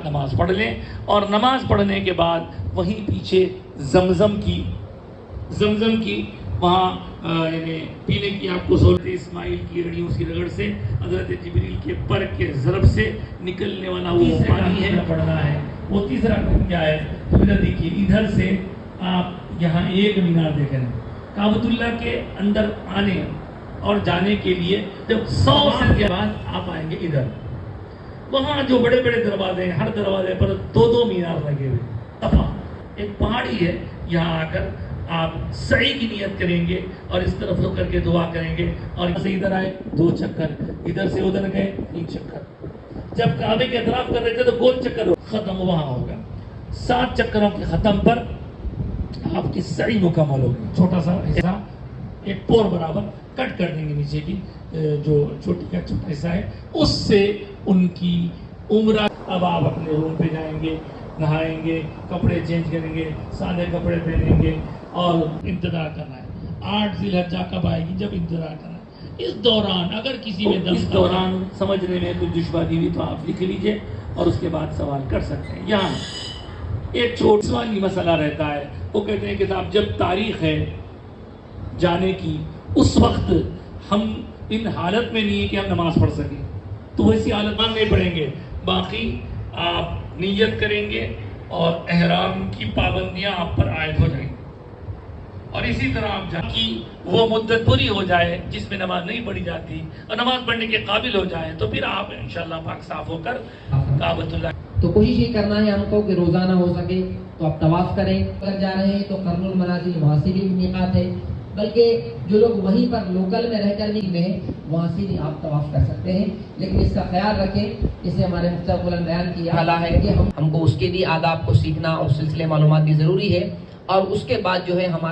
نماز پڑھ لیں، اور نماز پڑھنے کے بعد وہیں پیچھے زمزم کی وہاں یعنی پینے کی آپ کو سہولت اسماعیل کی رڑیوں کی رگڑ سے حضرت جبریل کے پر کے ضرب سے نکلنے والا وہ پانی ہے پڑھنا ہے۔ وہ تیسرا کیا ہے؟ ادھر دیکھیے، ادھر سے آپ یہاں ایک مینار دیکھیں، کعبۃ اللہ کے اندر آنے اور جانے کے لیے جب 100 سال کے بعد آپ آئیں گے ادھر، وہاں جو بڑے بڑے دروازے ہیں، ہر دروازے پر 2 مینار لگے ہوئے، صفا ایک پہاڑی ہے، یہاں آ کر آپ سعی کی نیت کریں گے اور اس طرف رک کر کے دعا کریں گے، اور سے ادھر آئے 2 چکر، ادھر سے ادھر گئے 3 چکر، جب کعبے کے اطراف کر رہے تھے تو گول چکر ختم وہاں ہوگا، 7 چکروں کے ختم پر آپ کی سعی مکمل ہوگی۔ چھوٹا سا حصہ ایک پور برابر کٹ کر دیں گے، نیچے کی جو چھوٹی کا چھوٹا حصہ ہے اس سے ان کی عمرہ۔ اب آپ اپنے روم پہ جائیں گے، نہائیں گے، کپڑے چینج کریں گے، سادے کپڑے پہنیں گے اور انتظار کرنا ہے۔ 8 ذی الحجہ کب آئے گی؟ جب انتظار کرنا ہے۔ اس دوران اگر کسی میں اس دوران سمجھنے میں کچھ دشواری ہوئی تو آپ لکھ لیجئے اور اس کے بعد سوال کر سکتے ہیں۔ یہاں ایک چھوٹا سوالی مسئلہ رہتا ہے، وہ کہتے ہیں کہ صاحب جب تاریخ ہے جانے کی اس وقت ہم ان حالت میں نہیں ہے کہ ہم نماز پڑھ سکیں، تو ویسی حالت میں نہیں پڑھیں گے، باقی آپ نیت کریں گے اور احرام کی پابندیاں آپ پر عائد ہو جائیں گی، اور اسی طرح آپ جہاں کی وہ مدت پوری ہو جائے جس میں نماز نہیں پڑھی جاتی اور نماز پڑھنے کے قابل ہو جائیں تو پھر آپ انشاءاللہ پاک صاف ہو کر کعبۃ اللہ۔ تو کوشش یہ کرنا ہے ہم کو کہ روزانہ ہو سکے تو آپ طواف کریں۔ اگر جا رہے ہیں تو قرن المنازل وہاں سے بھی میقات ہے، بلکہ جو لوگ وہیں پر لوکل میں رہ کر بھی میں وہاں سے بھی آپ طواف کر سکتے ہیں، لیکن اس کا خیال رکھیں، اسے ہمارے مفتی نے بیان کیا حالہ ہے کہ ہم کو اس کے بھی آداب کو سیکھنا اور سلسلے معلومات بھی ضروری ہے، اور اس کے بعد جو ہے ہمارے